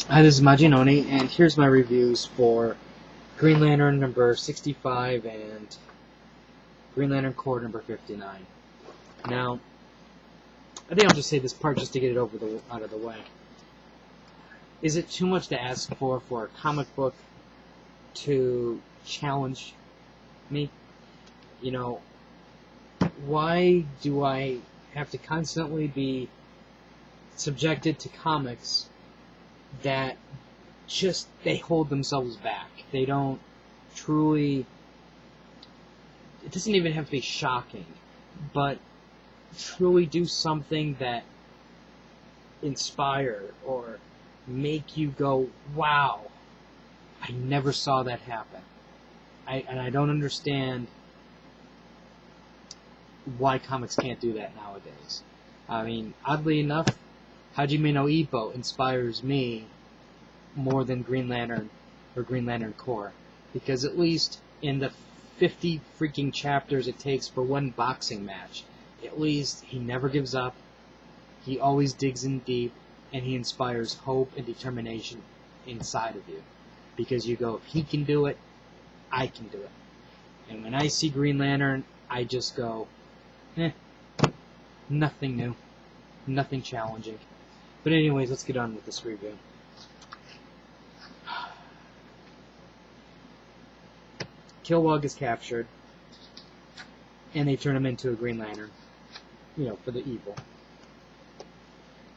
Hi, this is Majinoni, and here's my reviews for Green Lantern number 65 and Green Lantern Corps number 59. Now, I think I'll just say this part just to get it out of the way. Is it too much to ask for a comic book to challenge me? You know, why do I have to constantly be subjected to comics that they hold themselves back? They don't truly, it doesn't even have to be shocking, but truly do something that inspire or make you go, wow, I never saw that happen. And I don't understand why comics can't do that nowadays. I mean, oddly enough, Hajime no Ippo inspires me more than Green Lantern or Green Lantern Corps, because at least in the 50 freaking chapters it takes for one boxing match, at least he never gives up, he always digs in deep, and he inspires hope and determination inside of you. Because you go, if he can do it, I can do it. And when I see Green Lantern, I just go, nothing new, nothing challenging. But anyways, let's get on with this review. Kilowog is captured, and they turn him into a Green Lantern, for the evil.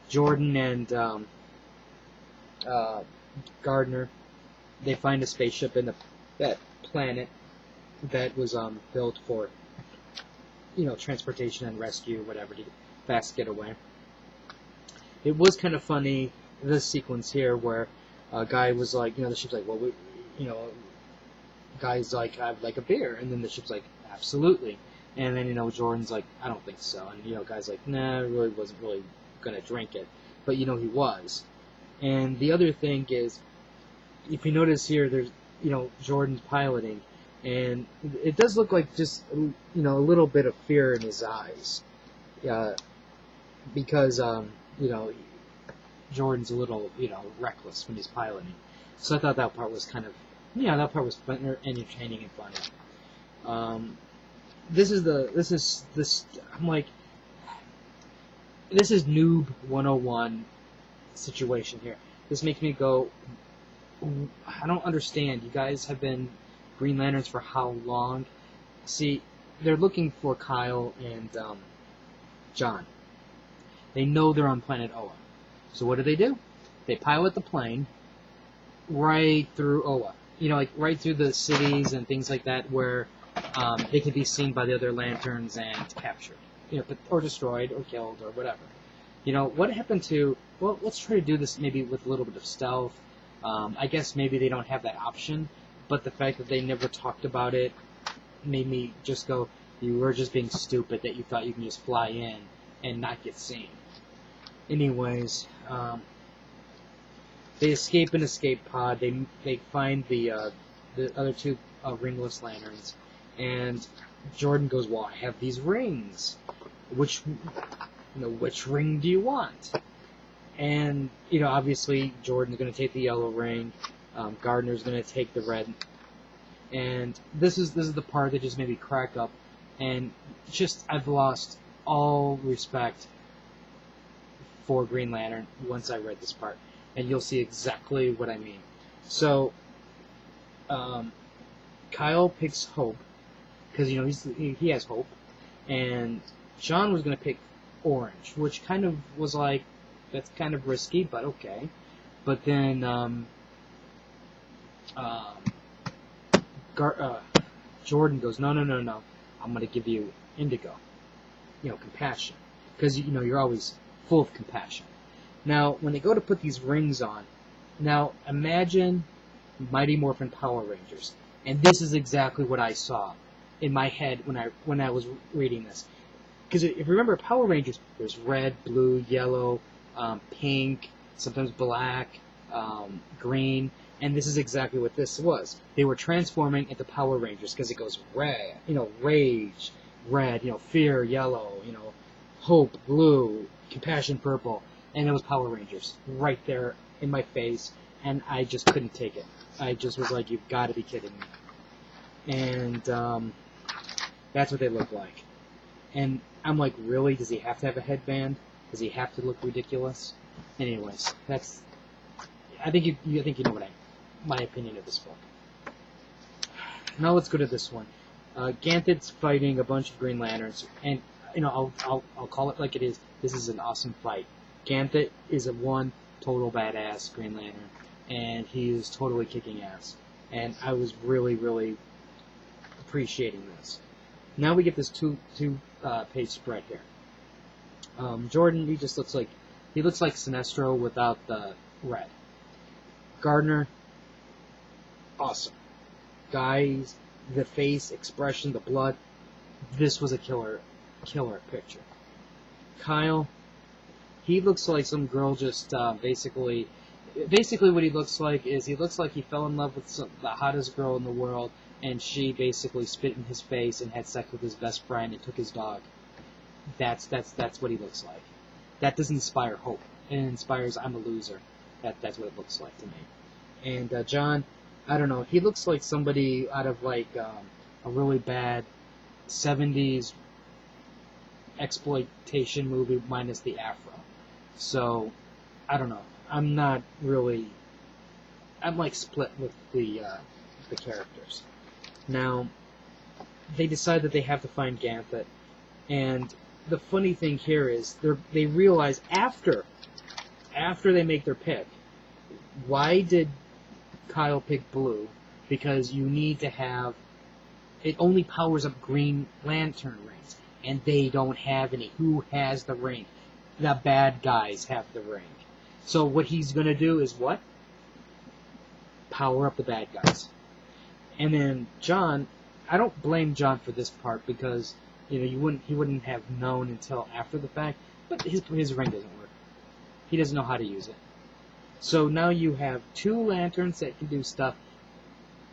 Jordan and Gardner, they find a spaceship in that planet that was built for, transportation and rescue, whatever, to fast get away. It was kind of funny, this sequence here, where a guy was like, the ship's like, well, guy's like, I'd like a beer, and then the ship's like, absolutely. And then, Jordan's like, I don't think so. And, guy's like, nah, I really wasn't really going to drink it. But, he was. And the other thing is, if you notice here, there's, Jordan's piloting, and it does look like just, a little bit of fear in his eyes. Because, Jordan's a little, reckless when he's piloting. So I thought that part was kind of, that part was fun, entertaining and funny. This is noob 101 situation here. This makes me go, I don't understand. You guys have been Green Lanterns for how long? See, they're looking for Kyle and John. They know they're on planet Oa. So what do? They pilot the plane right through Oa. Right through the cities and things like that where they can be seen by the other lanterns and captured. Or destroyed or killed or whatever. What happened to, well, let's try to do this maybe with a little bit of stealth. I guess maybe they don't have that option, but the fact that they never talked about it made me just go, you were just being stupid that you thought you can just fly in and not get seen. Anyways, they escape an escape pod. They find the other two ringless lanterns, and Jordan goes, well, I have these rings. Which ring do you want? And, obviously Jordan's going to take the yellow ring. Gardner's going to take the red. And this is the part that just made me crack up. And just, I've lost all respect for Green Lantern once I read this part. And you'll see exactly what I mean. So, Kyle picks Hope, because, he has Hope. And John was going to pick Orange, which kind of was like, that's kind of risky, but okay. But then Jordan goes, no, I'm going to give you Indigo, compassion, because you're always full of compassion. Now, when they go to put these rings on, now imagine Mighty Morphin Power Rangers, and this is exactly what I saw in my head when I was reading this. Because if you remember Power Rangers, there's red, blue, yellow, pink, sometimes black, green, and this is exactly what this was. They were transforming into Power Rangers because it goes red, rage, red, fear, yellow, hope, blue, compassion, purple, and it was Power Rangers right there in my face, and I just couldn't take it. I just was like, you've got to be kidding me. And that's what they look like. And I'm like, really? Does he have to have a headband? Does he have to look ridiculous? Anyways, that's. I think you know what my opinion of this book. Now let's go to this one. Ganthet's fighting a bunch of Green Lanterns, and I'll call it like it is. This is an awesome fight. Ganthet is a one total badass Green Lantern, and he is totally kicking ass. And I was really, really appreciating this. Now we get this two page spread here. Jordan, he just looks like Sinestro without the red. Gardner, awesome. Guys, the face, expression, the blood, this was a killer picture. Kyle, he looks like some girl just basically what he looks like is he looks like he fell in love with the hottest girl in the world, and she basically spit in his face and had sex with his best friend and took his dog. That's what he looks like. That doesn't inspire hope. It inspires I'm a loser. That's what it looks like to me. And John, I don't know. He looks like somebody out of like a really bad 70s exploitation movie minus the afro. So I don't know. I'm like split with the characters. Now they decide that they have to find Ganthet, and the funny thing here is they realize after they make their pick, why did Kyle pick blue? Because you need to have it only powers up Green Lantern rings, and they don't have any. Who has the ring? The bad guys have the ring. So what he's gonna do is what? Power up the bad guys. And then John, I don't blame John for this part because he wouldn't have known until after the fact. But his ring doesn't work. He doesn't know how to use it. So now you have two lanterns that can do stuff,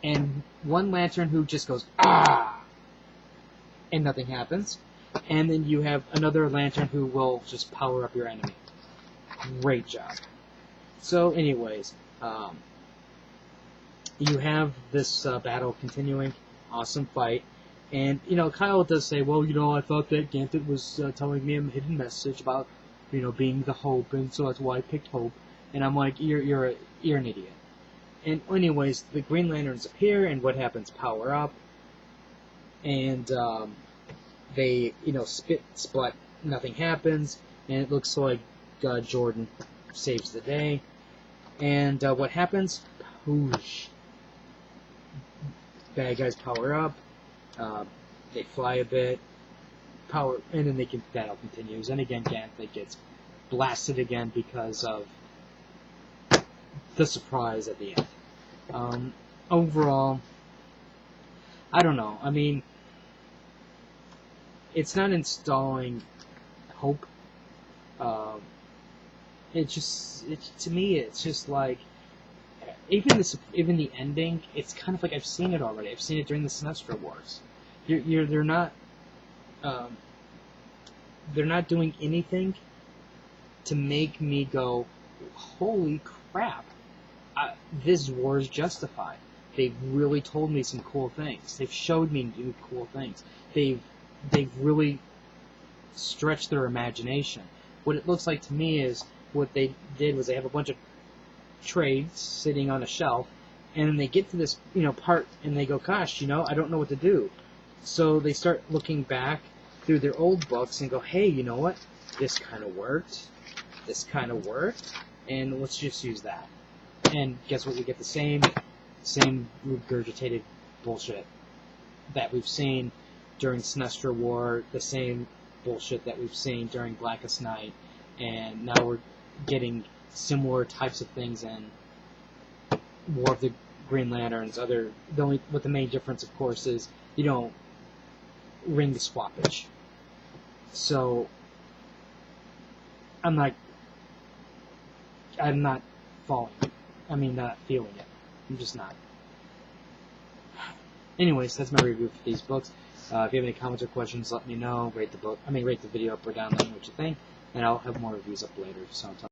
and one lantern who just goes ah, and nothing happens. And then you have another lantern who will just power up your enemy. Great job. So, anyways, you have this battle continuing. Awesome fight. And, Kyle does say, well, I thought that Ganthet was telling me a hidden message about, being the hope, and so that's why I picked hope. And I'm like, you're an idiot. And anyways, the Green Lanterns appear, and what happens? Power up. And they, split, nothing happens. And it looks like Jordan saves the day. And what happens? Whoosh. Bad guys power up. They fly a bit. And then battle continues. And again, Ganthet gets blasted again because of the surprise at the end. Overall, I don't know. I mean, it's not installing hope. To me, it's just like even the ending. It's kind of like I've seen it already. I've seen it during the Sinestro Wars. They're not doing anything to make me go, holy crap, this war is justified. They've really told me some cool things. They've showed me new cool things. They've really stretched their imagination. What it looks like to me is what they did was they have a bunch of trades sitting on a shelf, and then they get to this part, and they go, gosh, I don't know what to do. So they start looking back through their old books and go, hey, you know what? This kind of worked. This kind of worked. And let's just use that. And guess what? We get the same regurgitated bullshit that we've seen during Sinestro War, the same bullshit that we've seen during Blackest Night, and now we're getting similar types of things in War of the Green Lanterns. What the main difference, of course, is ring swappage. So I'm not falling. Not feeling it. I'm just not. Anyways, that's my review for these books. If you have any comments or questions, let me know. Rate the video up or down, let me know what you think, and I'll have more reviews up later. So until